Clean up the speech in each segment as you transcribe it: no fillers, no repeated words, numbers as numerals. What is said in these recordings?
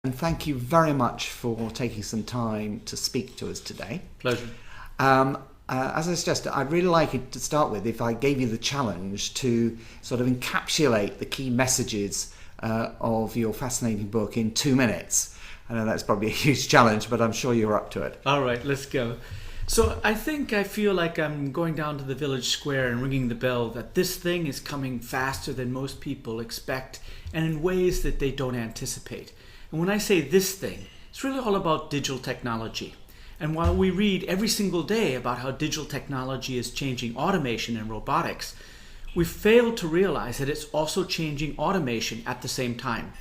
And thank you very much for taking some time to speak to us today. Pleasure. As I suggested, I'd really like it to start with if I gave you the challenge to sort of encapsulate the key messages of your fascinating book in 2 minutes. I know that's probably a huge challenge, but I'm sure you're up to it. All right, let's go. So I feel like I'm going down to the village square and ringing the bell that this thing is coming faster than most people expect and in ways that they don't anticipate. And when I say this thing, it's really all about digital technology. And while we read every single day about how digital technology is changing automation and robotics, we fail to realize that it's also changing automation at the same time.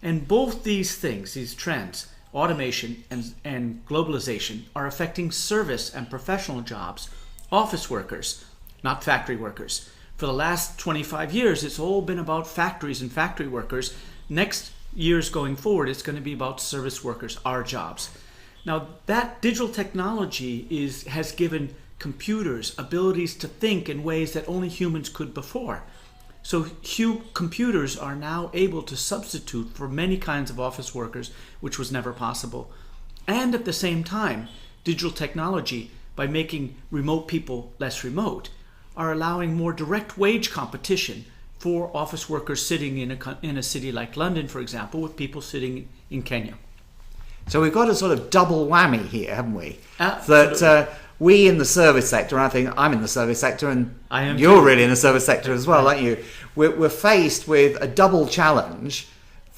And both these things, these trends, automation and globalization, are affecting service and professional jobs, office workers, not factory workers. For the last 25 years, it's all been about factories and factory workers. Next years going forward, it's going to be about service workers, our jobs. Now, that digital technology has given computers abilities to think in ways that only humans could before. So computers are now able to substitute for many kinds of office workers, which was never possible. And at the same time, digital technology, by making remote people less remote, are allowing more direct wage competition for office workers sitting in a city like London, for example, with people sitting in Kenya. So we've got a sort of double whammy here, haven't we? Absolutely. That we in the service sector, and I think I'm in the service sector, and you're really in the service sector as well, aren't you? We're faced with a double challenge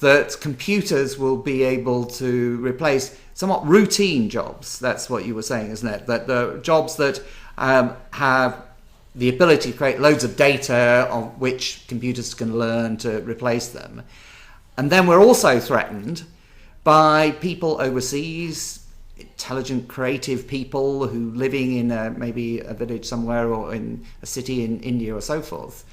that computers will be able to replace somewhat routine jobs. That's what you were saying, isn't it? That the jobs that have the ability to create loads of data on which computers can learn to replace them. And then we're also threatened by people overseas, intelligent, creative people who living in maybe a village somewhere or in a city in India or so forth,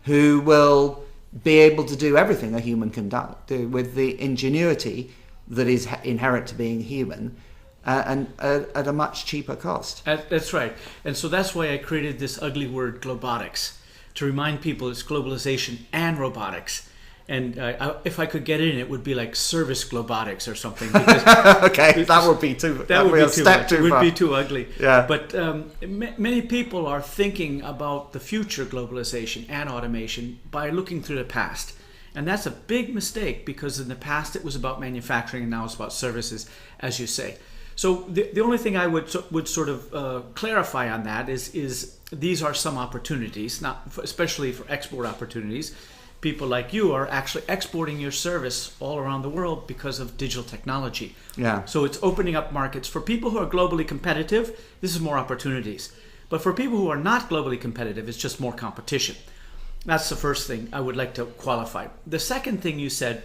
who will be able to do everything a human can do with the ingenuity that is inherent to being human, and at a much cheaper cost. That's right. And so that's why I created this ugly word, globotics, to remind people it's globalization and robotics. And if I could get in, it would be like service globotics or something. Okay, that would be too. That would be a step too far. Would be too ugly. Yeah. But many people are thinking about the future globalization and automation by looking through the past, and that's a big mistake because in the past it was about manufacturing and now it's about services, as you say. So the only thing I would sort of clarify on that is these are some opportunities, especially for export opportunities. People like you are actually exporting your service all around the world because of digital technology. Yeah. So it's opening up markets. For people who are globally competitive, this is more opportunities. But for people who are not globally competitive, it's just more competition. That's the first thing I would like to qualify. The second thing you said,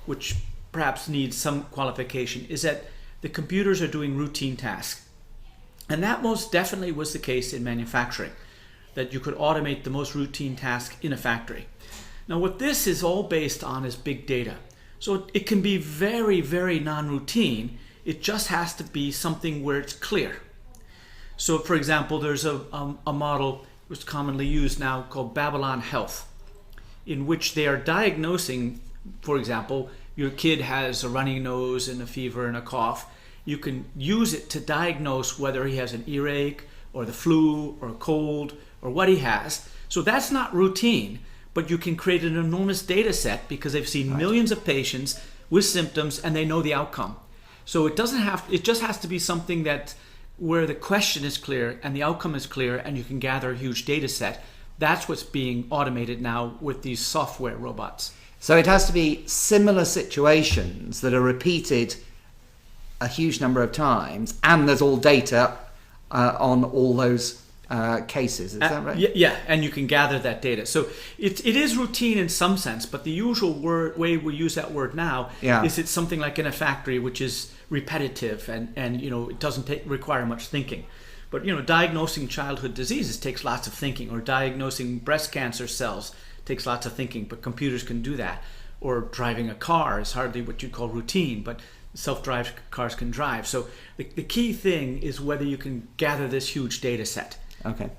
which perhaps needs some qualification, is that the computers are doing routine tasks. And that most definitely was the case in manufacturing, that you could automate the most routine task in a factory. Now, what this is all based on is big data. So it can be very, very non-routine. It just has to be something where it's clear. So, for example, there's a model which is commonly used now called Babylon Health, in which they are diagnosing, for example, your kid has a runny nose and a fever and a cough. You can use it to diagnose whether he has an earache or the flu or a cold or what he has. So that's not routine. But you can create an enormous data set because they've seen millions of patients with symptoms and they know the outcome. So it just has to be something that where the question is clear and the outcome is clear and you can gather a huge data set. That's what's being automated now with these software robots. So it has to be similar situations that are repeated a huge number of times, and there's all data on all those cases, is that right? Yeah, and you can gather that data. So it is routine in some sense, but the usual way we use that word now is it's something like in a factory, which is repetitive and it doesn't require much thinking. But diagnosing childhood diseases takes lots of thinking, or diagnosing breast cancer cells takes lots of thinking, but computers can do that. Or driving a car is hardly what you'd call routine, but self-drive cars can drive. So the key thing is whether you can gather this huge data set. Okay.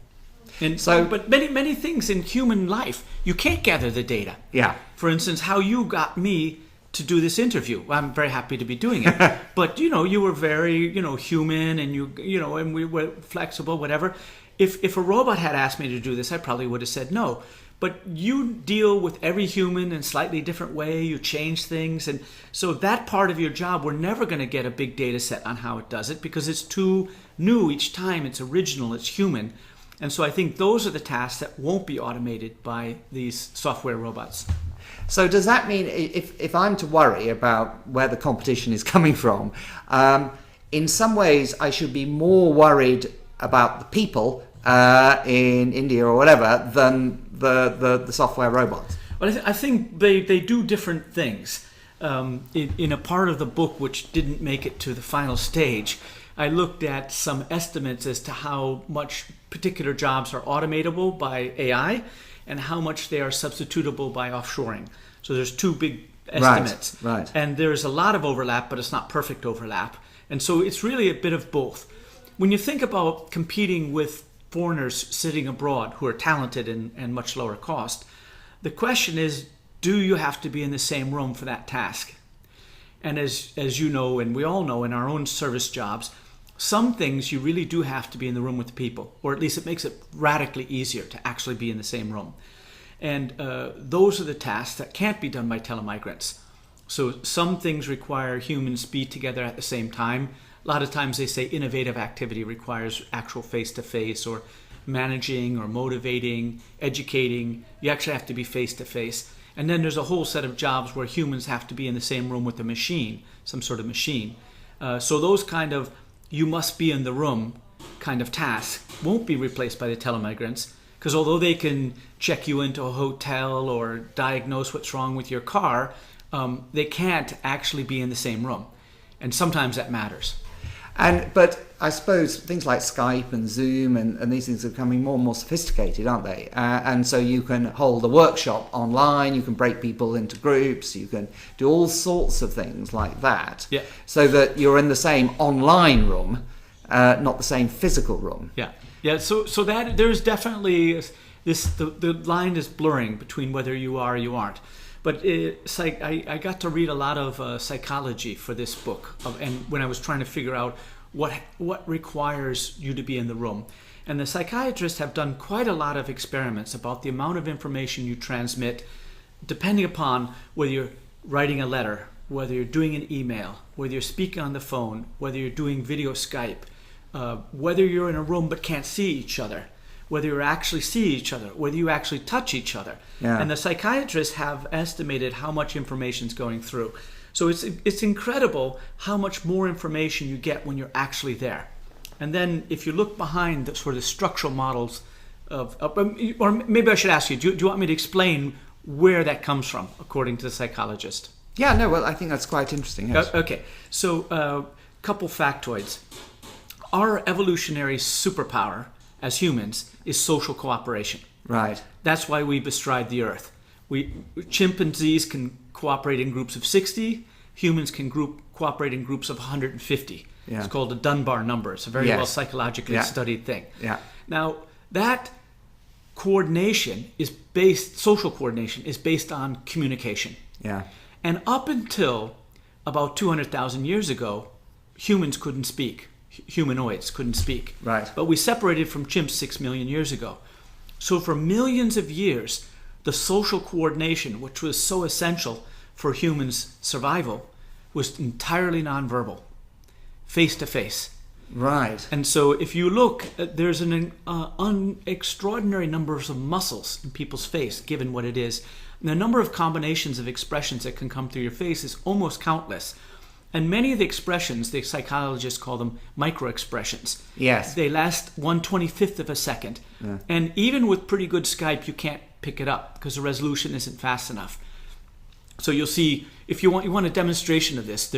But many things in human life, you can't gather the data. Yeah. For instance, how you got me to do this interview. I'm very happy to be doing it. But, you were very, human, and and we were flexible, whatever. If a robot had asked me to do this, I probably would have said no. But you deal with every human in a slightly different way. You change things. And so that part of your job, we're never going to get a big data set on how it does it, because it's too new each time. It's original. It's human. And so I think those are the tasks that won't be automated by these software robots. So does that mean if I'm to worry about where the competition is coming from, in some ways I should be more worried about the people in India or whatever than the software robots? Well, I think they do different things. In a part of the book which didn't make it to the final stage, I looked at some estimates as to how much particular jobs are automatable by AI and how much they are substitutable by offshoring. So there's two big estimates. Right. And there's a lot of overlap, but it's not perfect overlap. And so it's really a bit of both. When you think about competing with foreigners sitting abroad who are talented and much lower cost, the question is, do you have to be in the same room for that task? And as you know, and we all know in our own service jobs, some things you really do have to be in the room with the people, or at least it makes it radically easier to actually be in the same room. And those are the tasks that can't be done by telemigrants. So some things require humans be together at the same time. A lot of times they say innovative activity requires actual face-to-face, or managing or motivating, educating. You actually have to be face-to-face. And then there's a whole set of jobs where humans have to be in the same room with a machine, some sort of machine. So those kind of you must be in the room kind of tasks won't be replaced by the telemigrants, because although they can check you into a hotel or diagnose what's wrong with your car, they can't actually be in the same room. And sometimes that matters. But I suppose things like Skype and Zoom and these things are becoming more and more sophisticated, aren't they? And so you can hold a workshop online, you can break people into groups, you can do all sorts of things like that. Yeah. So that you're in the same online room, not the same physical room. Yeah. Yeah. So that there's definitely the line is blurring between whether you are or you aren't. But I got to read a lot of psychology for this book, and when I was trying to figure out what requires you to be in the room. And the psychiatrists have done quite a lot of experiments about the amount of information you transmit, depending upon whether you're writing a letter, whether you're doing an email, whether you're speaking on the phone, whether you're doing video Skype, whether you're in a room but can't see each other, whether you actually see each other, whether you actually touch each other. Yeah. And the psychiatrists have estimated how much information is going through. So it's incredible how much more information you get when you're actually there. And then if you look behind the sort of structural models or maybe I should ask you, do you want me to explain where that comes from, according to the psychologist? Yeah, no, well, I think that's quite interesting. Yes. Okay, so couple factoids. Our evolutionary superpower as humans is social cooperation. Right. That's why we bestride the earth. Chimpanzees can cooperate in groups of 60. Humans can cooperate in groups of 150. Yeah. It's called the Dunbar number. It's a very well psychologically studied thing. Yeah. Now, that social coordination is based on communication. Yeah. And up until about 200,000 years ago, humans couldn't speak. Humanoids couldn't speak. Right. But we separated from chimps 6 million years ago. So for millions of years, the social coordination, which was so essential for humans' survival, was entirely nonverbal, face-to-face. Right. And so if you look, there's an extraordinary numbers of muscles in people's face, given what it is. And the number of combinations of expressions that can come through your face is almost countless. And many of the expressions, the psychologists call them micro-expressions. Yes. They last 1/25th of a second. Yeah. And even with pretty good Skype, you can't pick it up because the resolution isn't fast enough. So you'll see, if you want a demonstration of this,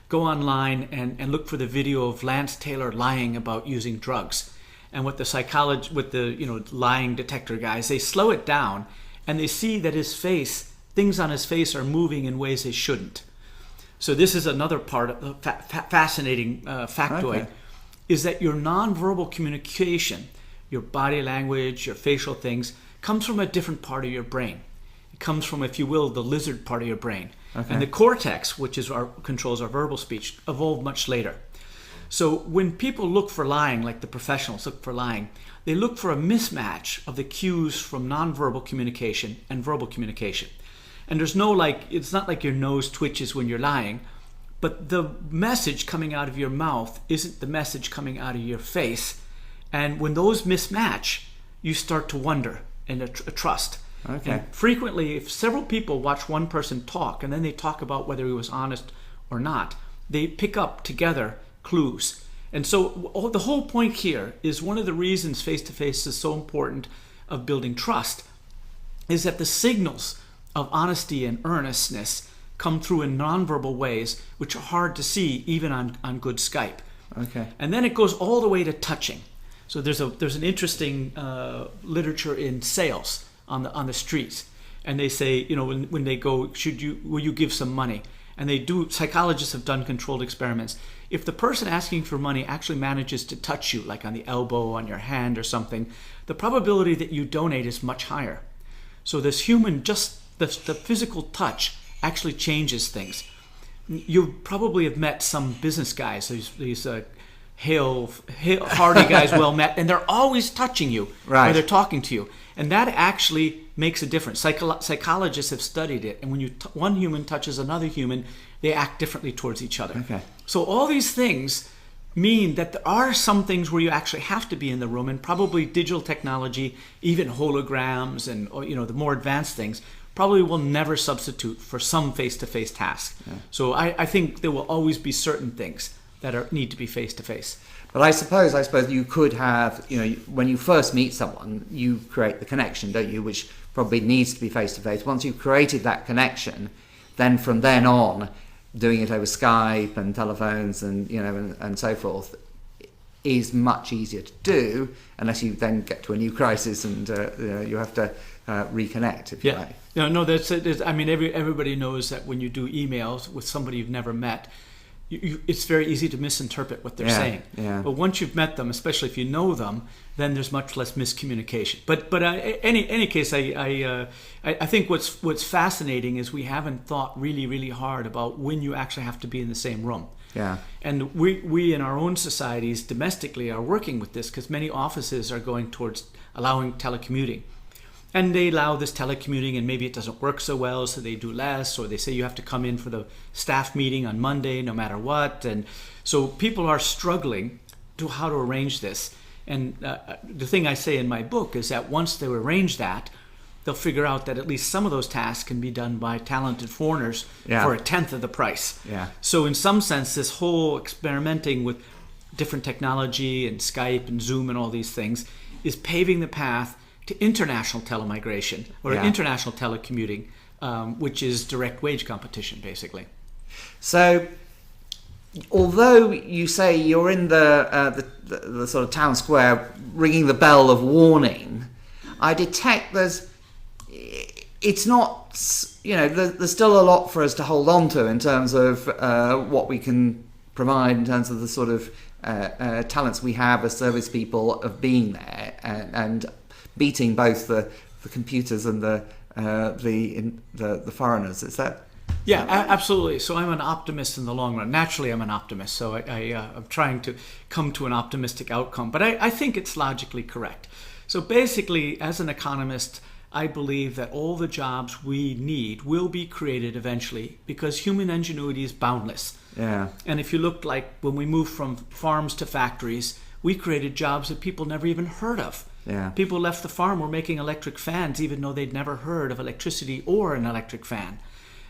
go online and look for the video of Lance Taylor lying about using drugs. And with the lying detector guys, they slow it down and they see that things on his face are moving in ways they shouldn't. So this is another part of the fascinating factoid, is that your nonverbal communication, your body language, your facial things, comes from a different part of your brain. It comes from, if you will, the lizard part of your brain. Okay. And the cortex, which is controls our verbal speech, evolved much later. So when people look for lying, like the professionals look for lying, they look for a mismatch of the cues from nonverbal communication and verbal communication. And there's no it's not like your nose twitches when you're lying, but the message coming out of your mouth isn't the message coming out of your face. And when those mismatch, you start to wonder and trust. Okay. And frequently, if several people watch one person talk and then they talk about whether he was honest or not, they pick up together clues. And so the whole point here is one of the reasons face-to-face is so important of building trust is that the signals of honesty and earnestness come through in nonverbal ways, which are hard to see even on good Skype. Okay. And then it goes all the way to touching. So there's an interesting literature in sales on the streets, and they say, when they go, will you give some money? And psychologists have done controlled experiments. If the person asking for money actually manages to touch you, like on the elbow, on your hand or something, the probability that you donate is much higher. So this the physical touch actually changes things. You probably have met some business guys, these hearty guys, well met, and they're always touching you, right, or they're talking to you, and that actually makes a difference. Psychologists have studied it, and when one human touches another human, they act differently towards each other. Okay. So all these things mean that there are some things where you actually have to be in the room, and probably digital technology, even holograms, and the more advanced things, probably will never substitute for some face-to-face task. Yeah. So I think there will always be certain things that need to be face-to-face. But I suppose you could have, when you first meet someone, you create the connection, don't you, which probably needs to be face-to-face. Once you've created that connection, then from then on, doing it over Skype and telephones and and so forth is much easier to do, unless you then get to a new crisis and you have to reconnect, if you like. No, that's it. I mean, everybody knows that when you do emails with somebody you've never met, it's very easy to misinterpret what they're saying. Yeah. But once you've met them, especially if you know them, then there's much less miscommunication. But any case, I think what's fascinating is we haven't thought really, really hard about when you actually have to be in the same room. Yeah. And we in our own societies domestically are working with this, because many offices are going towards allowing telecommuting. And they allow this telecommuting, and maybe it doesn't work so well, so they do less, or they say you have to come in for the staff meeting on Monday no matter what. And so people are struggling to how to arrange this. And the thing I say in my book is that once they arrange that, they'll figure out that at least some of those tasks can be done by talented foreigners for a tenth of the price. Yeah. So in some sense, this whole experimenting with different technology and Skype and Zoom and all these things is paving the path to international telemigration or international telecommuting, which is direct wage competition, basically. So, although you say you're in the sort of town square ringing the bell of warning, I detect it's not, there's still a lot for us to hold on to in terms of what we can provide in terms of the sort of talents we have as service people of being there and beating both the computers and the foreigners. Is that? Yeah, absolutely. So I'm an optimist in the long run. Naturally, I'm an optimist. So I'm trying to come to an optimistic outcome. But I think it's logically correct. So basically, as an economist, I believe that all the jobs we need will be created eventually, because human ingenuity is boundless. Yeah. And if you look like when we moved from farms to factories, we created jobs that people never even heard of. Yeah. People left the farm were making electric fans even though they'd never heard of electricity or an electric fan.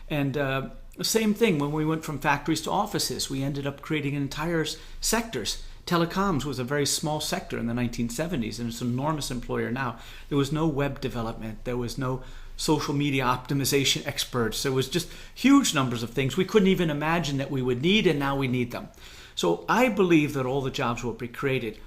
And the same thing when we went from factories to offices. We ended up creating entire sectors. Telecoms was a very small sector in the 1970s, and it's an enormous employer now. There was no web development. There was no social media optimization experts. There was just huge numbers of things we couldn't even imagine that we would need, and now we need them. So I believe that all the jobs will be created.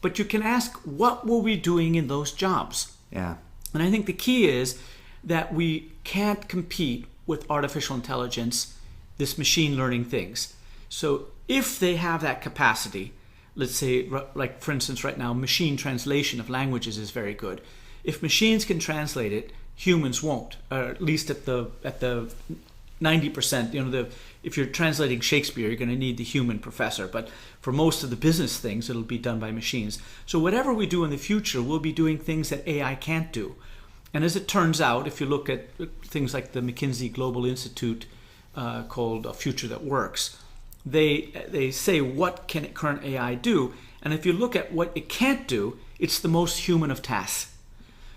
But you can ask, what will we be doing in those jobs? Yeah. And I think the key is that we can't compete with artificial intelligence, this machine learning things. So if they have that capacity, let's say, like for instance right now, machine translation of languages is very good. If machines can translate it, humans won't, or at least at the 90%, if you're translating Shakespeare, you're going to need the human professor. But for most of the business things, it'll be done by machines. So whatever we do in the future, we'll be doing things that AI can't do. And as it turns out, if you look at things like the McKinsey Global Institute called A Future That Works, they say, what can current AI do? And if you look at what it can't do, it's the most human of tasks.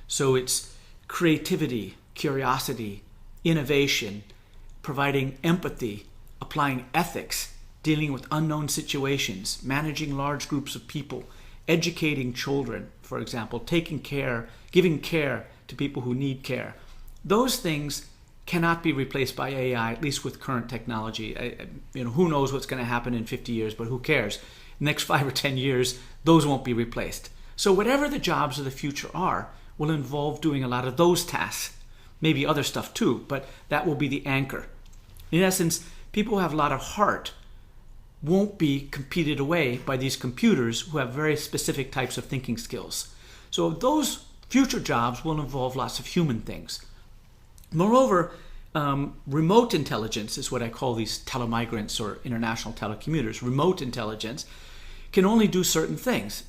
So it's creativity, curiosity, innovation, providing empathy, applying ethics, dealing with unknown situations, managing large groups of people, educating children, for example, taking care, giving care to people who need care. Those things cannot be replaced by AI, at least with current technology. Who knows what's going to happen in 50 years, but who cares? Next 5 or 10 years, those won't be replaced. So whatever the jobs of the future are, will involve doing a lot of those tasks. Maybe other stuff too, but that will be the anchor. In essence, people who have a lot of heart won't be competed away by these computers who have very specific types of thinking skills. So those future jobs will involve lots of human things. Moreover, remote intelligence is what I call these telemigrants or international telecommuters. Remote intelligence can only do certain things.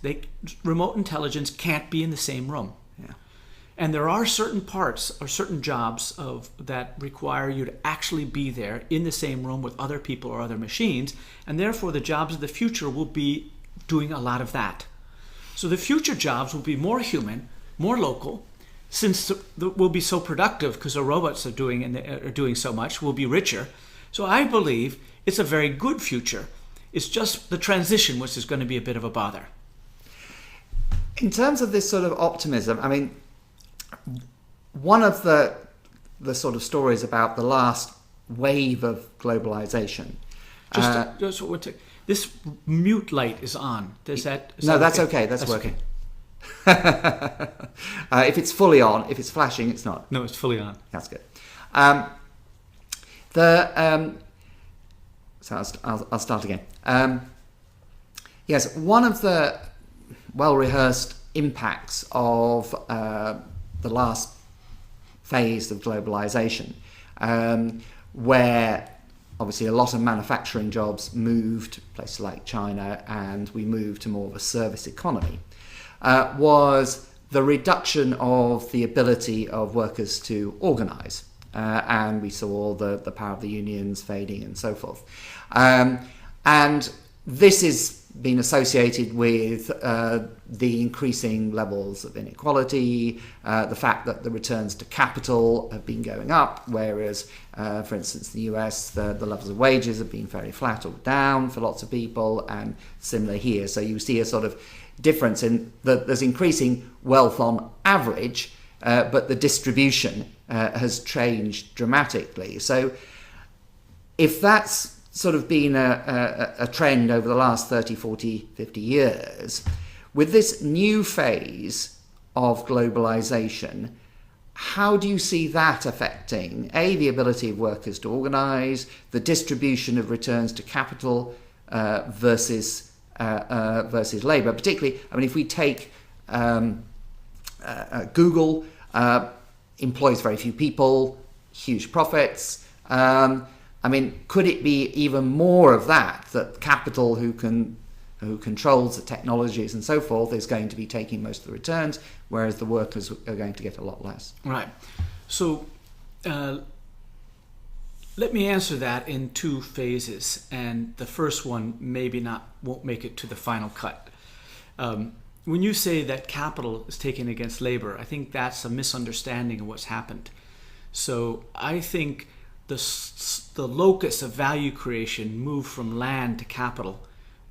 Remote intelligence can't be in the same room. Yeah. And there are certain parts or certain jobs that require you to actually be there in the same room with other people or other machines, and therefore the jobs of the future will be doing a lot of that. So the future jobs will be more human, more local, since we'll be so productive because the robots are doing so much, we'll be richer. So I believe it's a very good future. It's just the transition which is going to be a bit of a bother. In terms of this sort of optimism, I mean, one of the sort of stories about the last wave of globalization. Just one second. This mute light is on. That's okay. That's working. If it's fully on, if it's flashing, it's not. No, it's fully on. That's good. So I'll start again. Yes, one of the well-rehearsed impacts of the last phase of globalization, where obviously a lot of manufacturing jobs moved to places like China and we moved to more of a service economy, was the reduction of the ability of workers to organize. And we saw the power of the unions fading and so forth. And this has been associated with the increasing levels of inequality, the fact that the returns to capital have been going up, whereas, for instance, in the US, the levels of wages have been very flat or down for lots of people, and similar here. So you see a sort of difference in that there's increasing wealth on average, but the distribution has changed dramatically. So if that's sort of been a trend over the last 30, 40, 50 years, with this new phase of globalization, how do you see that affecting, A, the ability of workers to organize, the distribution of returns to capital versus labor? Particularly, I mean, if we take Google, employs very few people, huge profits. I mean, could it be even more of that capital who controls the technologies and so forth is going to be taking most of the returns, whereas the workers are going to get a lot less? Right. So let me answer that in two phases, and the first one won't make it to the final cut. When you say that capital is taken against labor, I think that's a misunderstanding of what's happened. So I think the locus of value creation moved from land to capital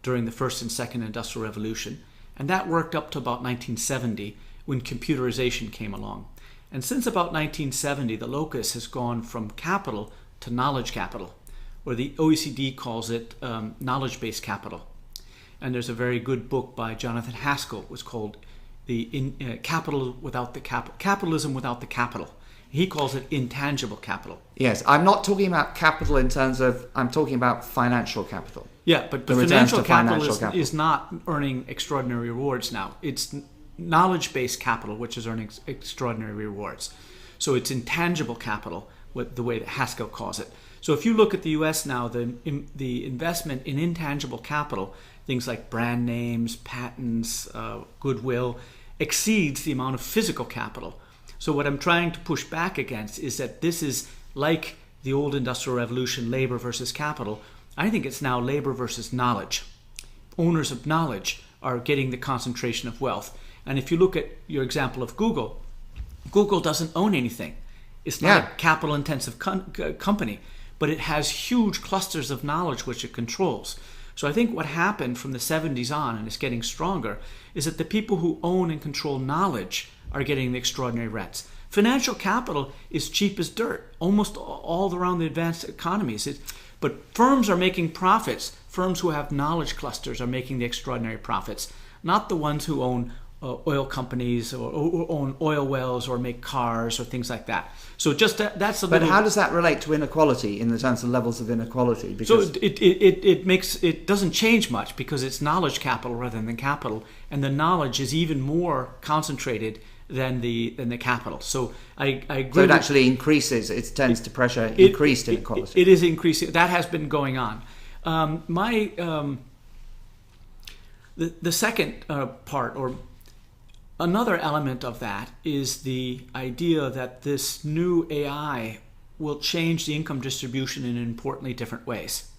during the first and second industrial revolution, and that worked up to about 1970 when computerization came along. And since about 1970, the locus has gone from capital to knowledge capital, or the OECD calls it knowledge-based capital. And there's a very good book by Jonathan Haskell, was called Capitalism Without the Capital. He calls it intangible capital. Yes, I'm not talking about capital in terms of, I'm talking about financial capital. Yeah, but the financial capital is not earning extraordinary rewards now. It's knowledge-based capital which is earning extraordinary rewards. So it's intangible capital, the way that Haskell calls it. So if you look at the U.S. now, the investment in intangible capital, things like brand names, patents, goodwill, exceeds the amount of physical capital. So what I'm trying to push back against is that this is like the old Industrial Revolution, labor versus capital. I think it's now labor versus knowledge. Owners of knowledge are getting the concentration of wealth. And if you look at your example of Google, Google doesn't own anything. It's not a capital-intensive company, but it has huge clusters of knowledge which it controls. So I think what happened from the 70s on, and it's getting stronger, is that the people who own and control knowledge are getting the extraordinary rents. Financial capital is cheap as dirt, almost all around the advanced economies. But firms are making profits. Firms who have knowledge clusters are making the extraordinary profits, not the ones who own oil companies or own oil wells or make cars or things like that. So just that's a little. But how does that relate to inequality in the terms of levels of inequality? Because so it doesn't change much because it's knowledge capital rather than capital, and the knowledge is even more concentrated than the capital. So I agree. So it actually increases. It tends to pressure increased inequality. It is increasing. That has been going on. The second part, or another element of that, is the idea that this new AI will change the income distribution in importantly different ways.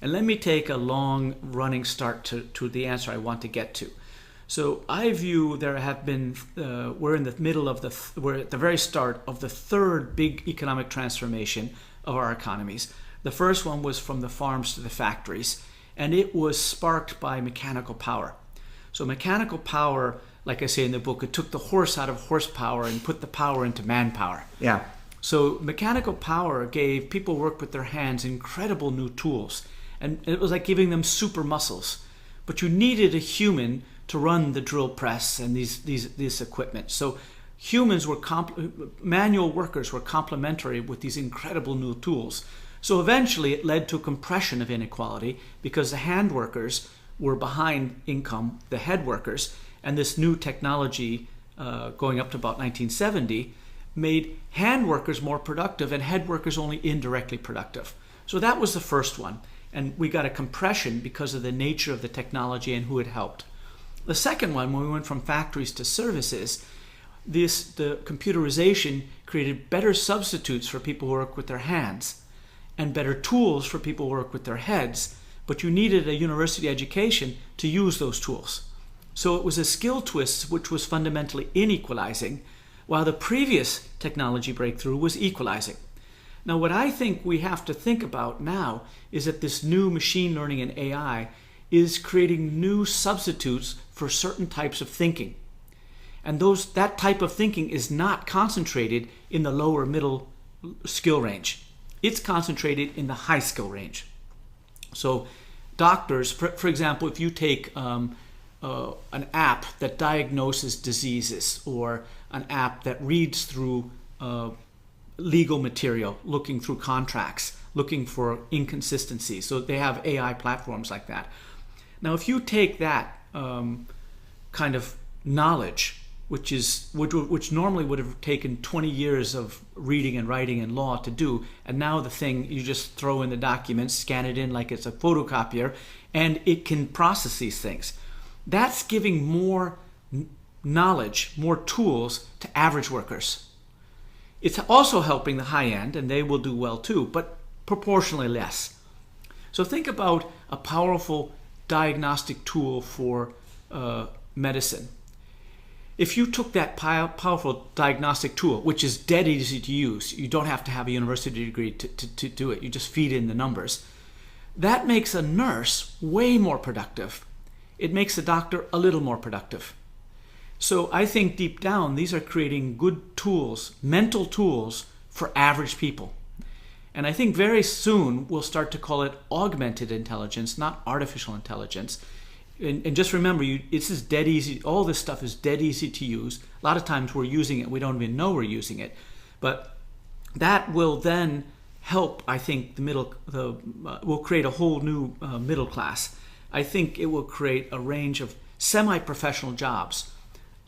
And let me take a long running start to the answer I want to get to. So I view there have been, we're in the middle of we're at the very start of the third big economic transformation of our economies. The first one was from the farms to the factories, and it was sparked by mechanical power. So mechanical power, like I say in the book, it took the horse out of horsepower and put the power into manpower. Yeah. So mechanical power gave people who work with their hands incredible new tools, and it was like giving them super muscles. But you needed a human to run the drill press and this equipment. So humans were manual workers were complementary with these incredible new tools. So eventually it led to a compression of inequality because the hand workers were behind income, the head workers, and this new technology going up to about 1970 made hand workers more productive and head workers only indirectly productive. So that was the first one. And we got a compression because of the nature of the technology and who it helped. The second one, when we went from factories to services, the computerization created better substitutes for people who work with their hands and better tools for people who work with their heads, but you needed a university education to use those tools. So it was a skill twist which was fundamentally inequalizing, while the previous technology breakthrough was equalizing. Now, what I think we have to think about now is that this new machine learning and AI is creating new substitutes for certain types of thinking. And that type of thinking is not concentrated in the lower middle skill range. It's concentrated in the high skill range. So doctors, for example, if you take an app that diagnoses diseases or an app that reads through legal material, looking through contracts, looking for inconsistencies. So they have AI platforms like that. Now, if you take that kind of knowledge, which normally would have taken 20 years of reading and writing and law to do, and now the thing, you just throw in the documents, scan it in like it's a photocopier, and it can process these things. That's giving more knowledge, more tools to average workers. It's also helping the high end, and they will do well too, but proportionally less. So think about a powerful diagnostic tool for medicine. If you took that powerful diagnostic tool, which is dead easy to use, you don't have to have a university degree to do it, you just feed in the numbers, that makes a nurse way more productive. It makes a doctor a little more productive. So I think deep down, these are creating good tools, mental tools for average people. And I think very soon we'll start to call it augmented intelligence, not artificial intelligence. And just remember, it's just dead easy. All this stuff is dead easy to use. A lot of times we're using it, we don't even know we're using it. But that will then help, I think, will create a whole new middle class. I think it will create a range of semi-professional jobs.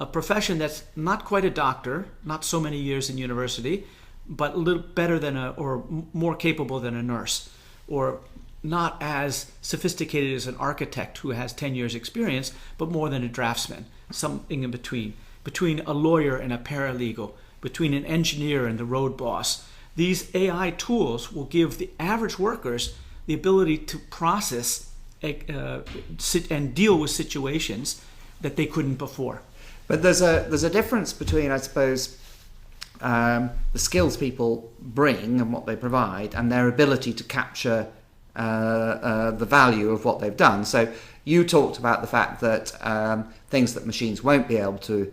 A profession that's not quite a doctor, not so many years in university, but a little better than or more capable than a nurse, or not as sophisticated as an architect who has 10 years experience, but more than a draftsman, something in between a lawyer and a paralegal, between an engineer and the road boss. These AI tools will give the average workers the ability to process and deal with situations that they couldn't before. But there's a difference between, I suppose, the skills people bring and what they provide, and their ability to capture the value of what they've done. So you talked about the fact that things that machines won't be able to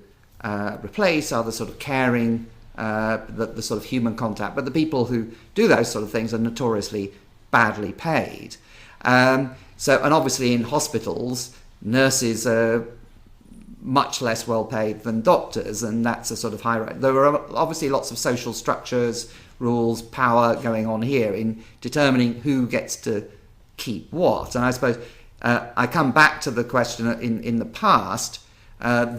replace are the sort of caring, the sort of human contact. But the people who do those sort of things are notoriously badly paid. And obviously in hospitals, nurses are much less well paid than doctors, and that's a sort of high rate. There are obviously lots of social structures, rules, power going on here in determining who gets to keep what. And I suppose I come back to the question in the past,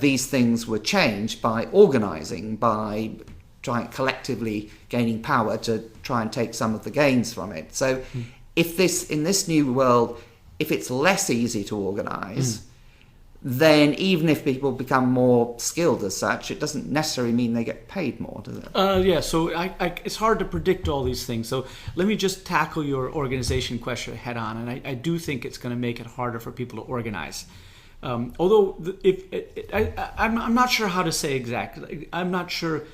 these things were changed by organising, by trying collectively gaining power to try and take some of the gains from it. So if in this new world, if it's less easy to organise, then even if people become more skilled as such, it doesn't necessarily mean they get paid more, does it? Yeah, so it's hard to predict all these things. So let me just tackle your organization question head on. And I do think it's going to make it harder for people to organize. Although I'm not sure how to say exactly. I'm not sure.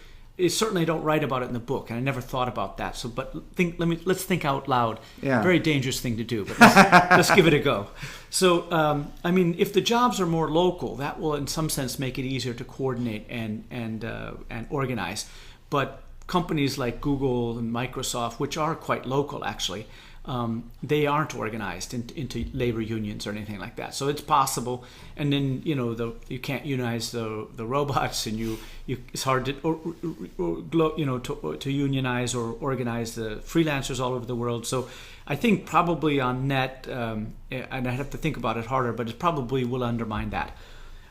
Certainly I don't write about it in the book, and I never thought about that. So, but let's think out loud. Yeah. Very dangerous thing to do, but let's give it a go. So, if the jobs are more local, that will, in some sense, make it easier to coordinate and organize. But companies like Google and Microsoft, which are quite local, actually, they aren't organized into labor unions or anything like that. So it's possible. And then you can't unionize the robots, and it's hard to to unionize or organize the freelancers all over the world. So I think probably on net, and I'd have to think about it harder, but it probably will undermine that.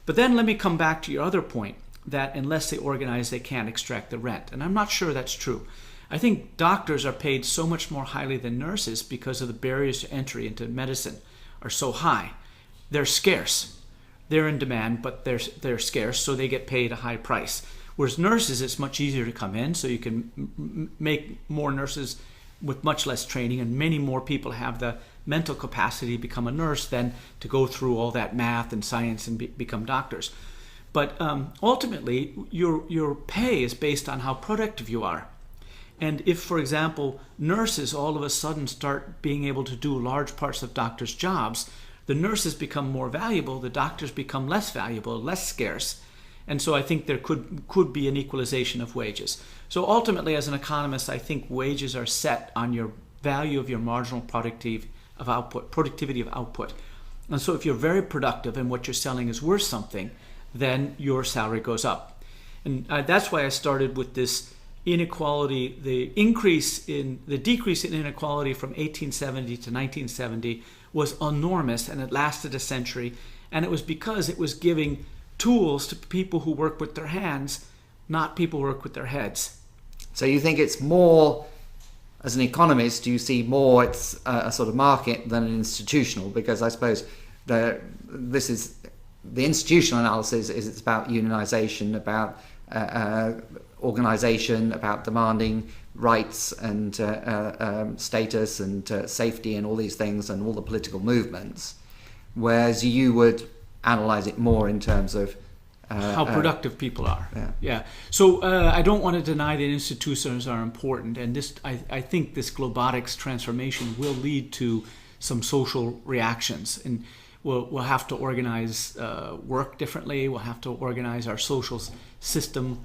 But then let me come back to your other point, that unless they organize, they can't extract the rent. And I'm not sure that's true. I think doctors are paid so much more highly than nurses because of the barriers to entry into medicine are so high. They're scarce. They're in demand, but they're scarce, so they get paid a high price. Whereas nurses, it's much easier to come in, so you can make more nurses with much less training, and many more people have the mental capacity to become a nurse than to go through all that math and science and become doctors. But ultimately, your pay is based on how productive you are. And if, for example, nurses all of a sudden start being able to do large parts of doctors' jobs, the nurses become more valuable, the doctors become less valuable, less scarce. And so I think there could be an equalization of wages. So ultimately, as an economist, I think wages are set on your value of your marginal productivity of output. And so if you're very productive and what you're selling is worth something, then your salary goes up. And that's why I started with this inequality, the decrease in inequality from 1870 to 1970 was enormous, and it lasted a century. And it was because it was giving tools to people who work with their hands, not people who work with their heads. So you think it's more, as an economist, you see more it's a sort of market than an institutional, because I suppose this is the institutional analysis is it's about unionization, about organization, about demanding rights and status and safety and all these things and all the political movements, whereas you would analyze it more in terms of how productive people are. Yeah. So I don't want to deny that institutions are important, and I think this globotics transformation will lead to some social reactions, and we'll have to organize work differently. We'll have to organize our social system.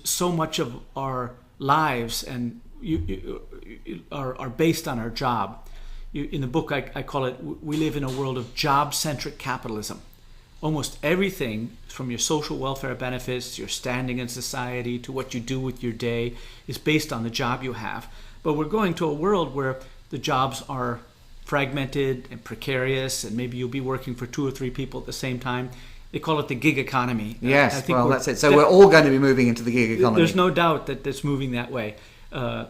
So much of our lives and are based on our job. In the book, I call it, we live in a world of job-centric capitalism. Almost everything from your social welfare benefits, your standing in society, to what you do with your day is based on the job you have. But we're going to a world where the jobs are fragmented and precarious, and maybe you'll be working for 2 or 3 people at the same time. They call it the gig economy. Yes, well, that's it. So we're all going to be moving into the gig economy. There's no doubt that it's moving that way. I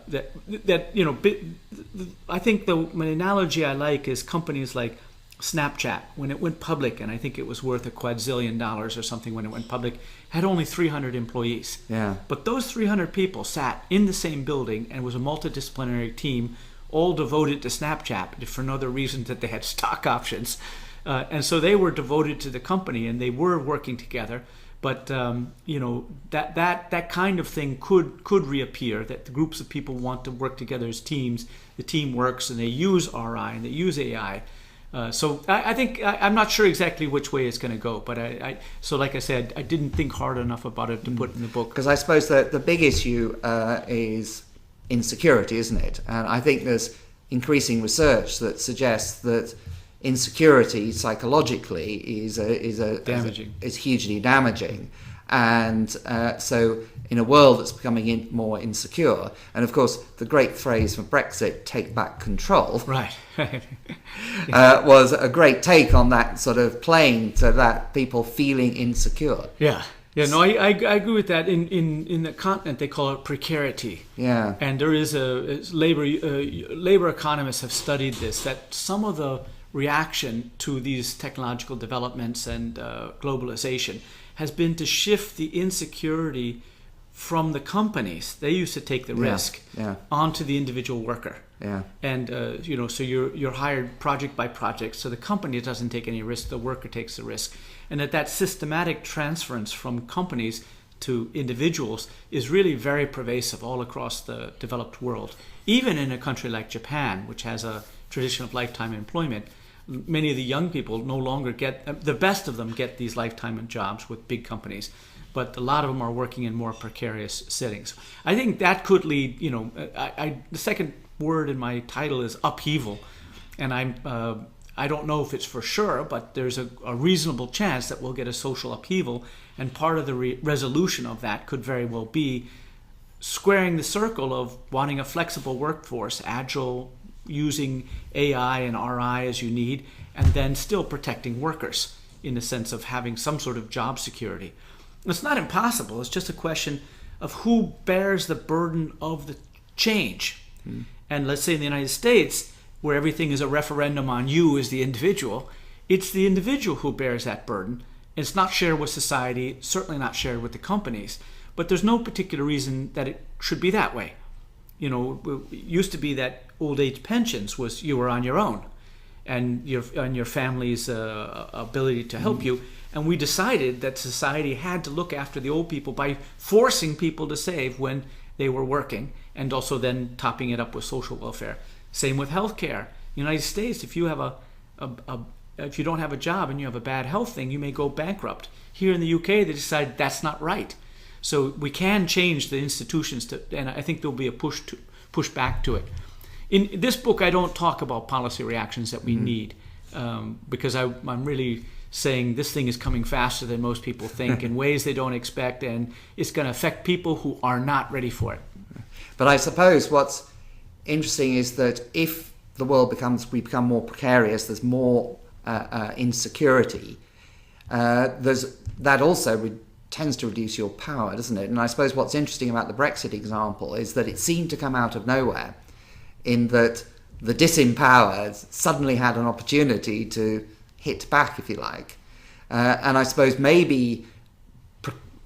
think the analogy I like is companies like Snapchat, when it went public, and I think it was worth a quadrillion dollars or something when it went public, had only 300 employees. Yeah. But those 300 people sat in the same building, and it was a multidisciplinary team, all devoted to Snapchat for no other reason that they had stock options. And so they were devoted to the company, and they were working together. But that kind of thing could reappear. That the groups of people want to work together as teams. The team works, and they use RI and they use AI. So I think I'm not sure exactly which way it's going to go. But so like I said, I didn't think hard enough about it to put in the book. Because I suppose that the big issue is insecurity, isn't it? And I think there's increasing research that suggests that insecurity psychologically is damaging. Is hugely damaging, and so in a world that's becoming more insecure, and of course the great phrase for Brexit, "Take back control," right, was a great take on that sort of playing to that people feeling insecure. Yeah. Yeah, no, I agree with that. In the continent, they call it precarity. Yeah, and there is labor economists have studied this, that some of the reaction to these technological developments and globalization has been to shift the insecurity from the companies. They used to take the risk onto the individual worker. Yeah. And so you're hired project by project, so the company doesn't take any risk, the worker takes the risk. And that systematic transference from companies to individuals is really very pervasive all across the developed world. Even in a country like Japan, which has a tradition of lifetime employment, many of the young people no longer get, the best of them get these lifetime jobs with big companies, but a lot of them are working in more precarious settings. I think that could lead, the second word in my title is upheaval, and I don't know if it's for sure, but there's a reasonable chance that we'll get a social upheaval, and part of the resolution of that could very well be squaring the circle of wanting a flexible workforce, agile, using AI and RI as you need, and then still protecting workers in the sense of having some sort of job security. It's not impossible. It's just a question of who bears the burden of the change. And let's say in the United States, where everything is a referendum on you as the individual, it's the individual who bears that burden. It's not shared with society, certainly not shared with the companies. But there's no particular reason that it should be that way. It used to be that old age pensions was you were on your own, and your family's ability to help you. And we decided that society had to look after the old people by forcing people to save when they were working, and also then topping it up with social welfare. Same with healthcare. United States, if you have if you don't have a job and you have a bad health thing, you may go bankrupt. Here in the UK, they decided that's not right. So we can change the institutions and I think there'll be a push back to it. In this book, I don't talk about policy reactions that we need, because I'm really saying this thing is coming faster than most people think in ways they don't expect, and it's going to affect people who are not ready for it. But I suppose what's interesting is that if the world we become more precarious, there's more insecurity, that also tends to reduce your power, doesn't it? And I suppose what's interesting about the Brexit example is that it seemed to come out of nowhere, in that the disempowered suddenly had an opportunity to hit back, if you like. And I suppose maybe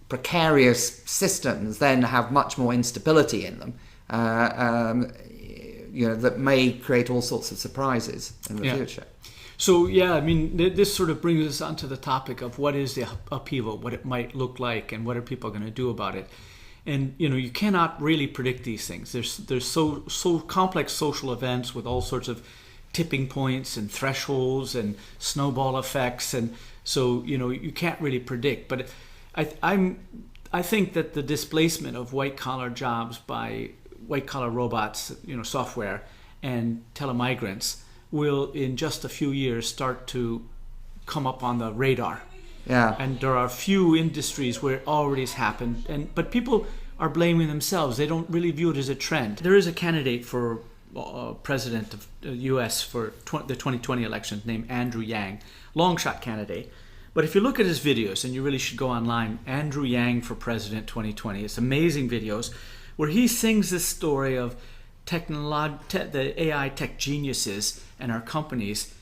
precarious systems then have much more instability in them, that may create all sorts of surprises in the future. So, this sort of brings us onto the topic of what is the upheaval, what it might look like, and what are people going to do about it. And, you cannot really predict these things. There's so complex social events with all sorts of tipping points and thresholds and snowball effects. And so, you can't really predict. But I think that the displacement of white-collar jobs by white-collar robots, software, and telemigrants will in just a few years start to come up on the radar. Yeah. And there are few industries where it already has happened, but people are blaming themselves. They don't really view it as a trend. There is a candidate for president of the U.S. for the 2020 election named Andrew Yang, long shot candidate. But if you look at his videos, and you really should go online, Andrew Yang for President 2020, it's amazing videos. where he sings this story of the AI tech geniuses and our companies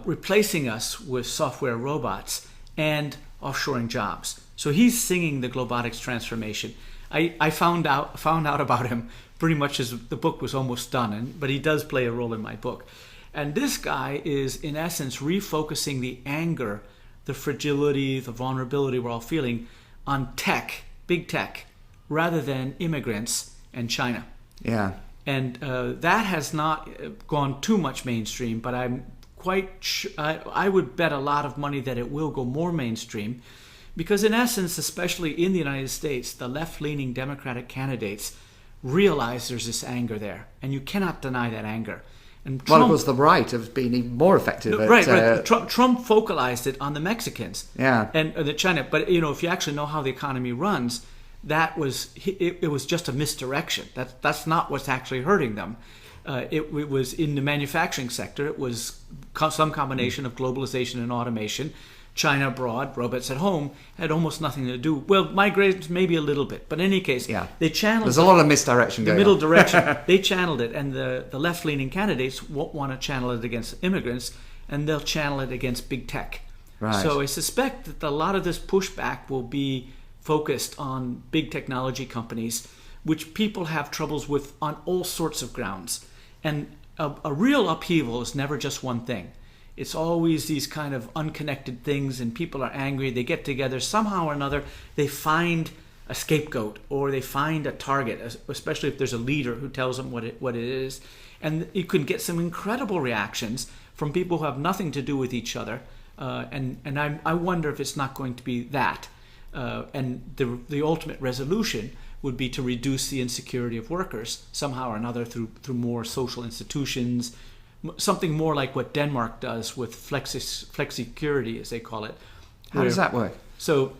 replacing us with software robots and offshoring jobs. So he's singing the globotics transformation. I found out about him pretty much as the book was almost done, but he does play a role in my book. And this guy is, in essence, refocusing the anger, the fragility, the vulnerability we're all feeling on tech, big tech, rather than immigrants and China. Yeah. And that has not gone too much mainstream, but I'm I would bet a lot of money that it will go more mainstream, because in essence, especially in the United States, the left-leaning Democratic candidates realize there's this anger there, and you cannot deny that anger. And Trump, well, of course, the right have been even more effective. Right. Trump focalized it on the Mexicans, yeah, and the China. But if you actually know how the economy runs, it was just a misdirection. That's not what's actually hurting them. It was in the manufacturing sector. It was some combination of globalization and automation. China abroad, robots at home, had almost nothing to do. Well, migrations maybe a little bit, but in any case, they channeled. There's a lot of misdirection going on. The middle direction, they channeled it, and the left-leaning candidates won't want to channel it against immigrants, and they'll channel it against big tech. Right. So I suspect that a lot of this pushback will be focused on big technology companies, which people have troubles with on all sorts of grounds. And a real upheaval is never just one thing. It's always these kind of unconnected things, and people are angry. They get together somehow or another. They find a scapegoat, or they find a target, especially if there's a leader who tells them what it is. And you can get some incredible reactions from people who have nothing to do with each other. And I wonder if it's not going to be that. And the ultimate resolution would be to reduce the insecurity of workers somehow or another through more social institutions, something more like what Denmark does with flexicurity, as they call it. How does that work? So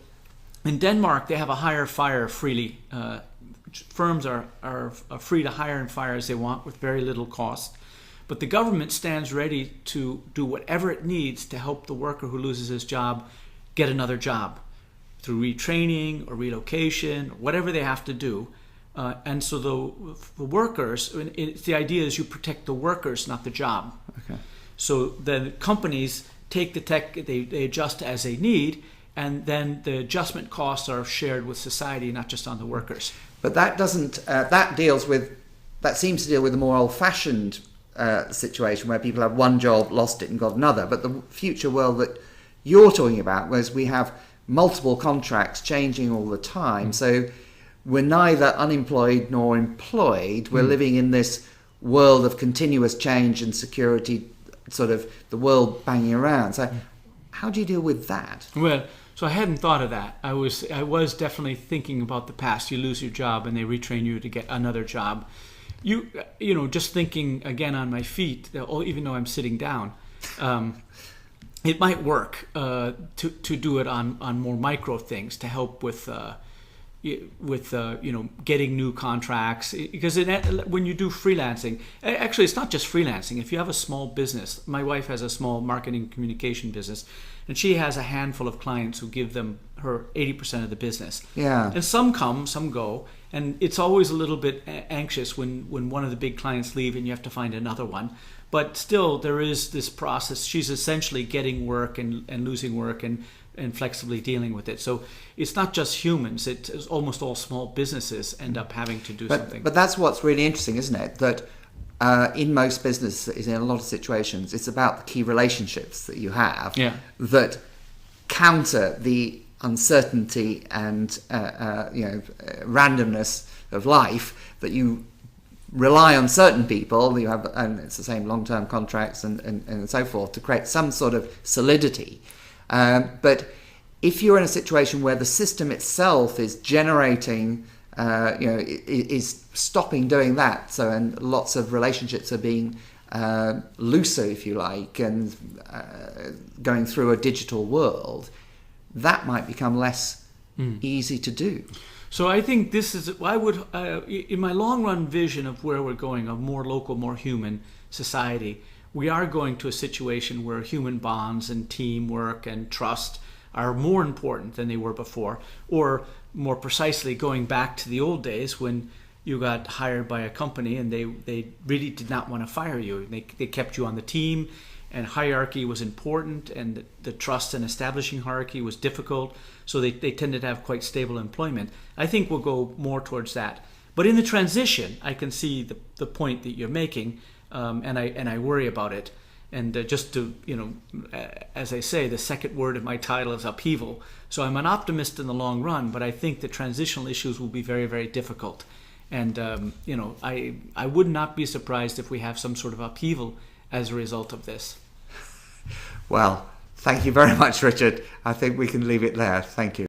in Denmark, they have a hire fire freely. Firms are free to hire and fire as they want with very little cost. But the government stands ready to do whatever it needs to help the worker who loses his job get another job through retraining or relocation, or whatever they have to do. And so the workers, the idea is you protect the workers, not the job. Okay. So the companies take the tech, they adjust as they need, and then the adjustment costs are shared with society, not just on the workers. But that doesn't. That seems to deal with a more old-fashioned situation where people have one job, lost it, and got another. But the future world that you're talking about, whereas we have multiple contracts changing all the time, so we're neither unemployed nor employed. We're living in this world of continuous change and security, sort of the world banging around. So how do you deal with that? Well, so I hadn't thought of that. I was definitely thinking about the past. You lose your job and they retrain you to get another job. You know, just thinking again on my feet, even though I'm sitting down, it might work to do it on more micro things to help with getting new contracts, because when you do freelancing, actually it's not just freelancing. If you have a small business, my wife has a small marketing communication business, and she has a handful of clients who give her 80% of the business. Yeah. And some come, some go, and it's always a little bit anxious when one of the big clients leave and you have to find another one. But still, there is this process. She's essentially getting work and losing work and flexibly dealing with it. So it's not just humans. It's almost all small businesses end up having to do something. But that's what's really interesting, isn't it? That in most businesses, in a lot of situations, it's about the key relationships that you have that counter the uncertainty and randomness of life, that you rely on certain people, you have, and it's the same long-term contracts and so forth, to create some sort of solidity. But if you're in a situation where the system itself is generating, is stopping doing that, and lots of relationships are being looser, if you like, and going through a digital world, that might become less easy to do. So I think I would, in my long-run vision of where we're going, a more local, more human society, we are going to a situation where human bonds and teamwork and trust are more important than they were before, or more precisely going back to the old days when you got hired by a company and they really did not want to fire you. They kept you on the team, and hierarchy was important, and the trust and establishing hierarchy was difficult, so they tended to have quite stable employment. I think we'll go more towards that. But in the transition, I can see the point that you're making, and I worry about it. And just to, as I say, the second word of my title is upheaval. So I'm an optimist in the long run, but I think the transitional issues will be very, very difficult. And, I would not be surprised if we have some sort of upheaval as a result of this. Well, thank you very much, Richard. I think we can leave it there. Thank you.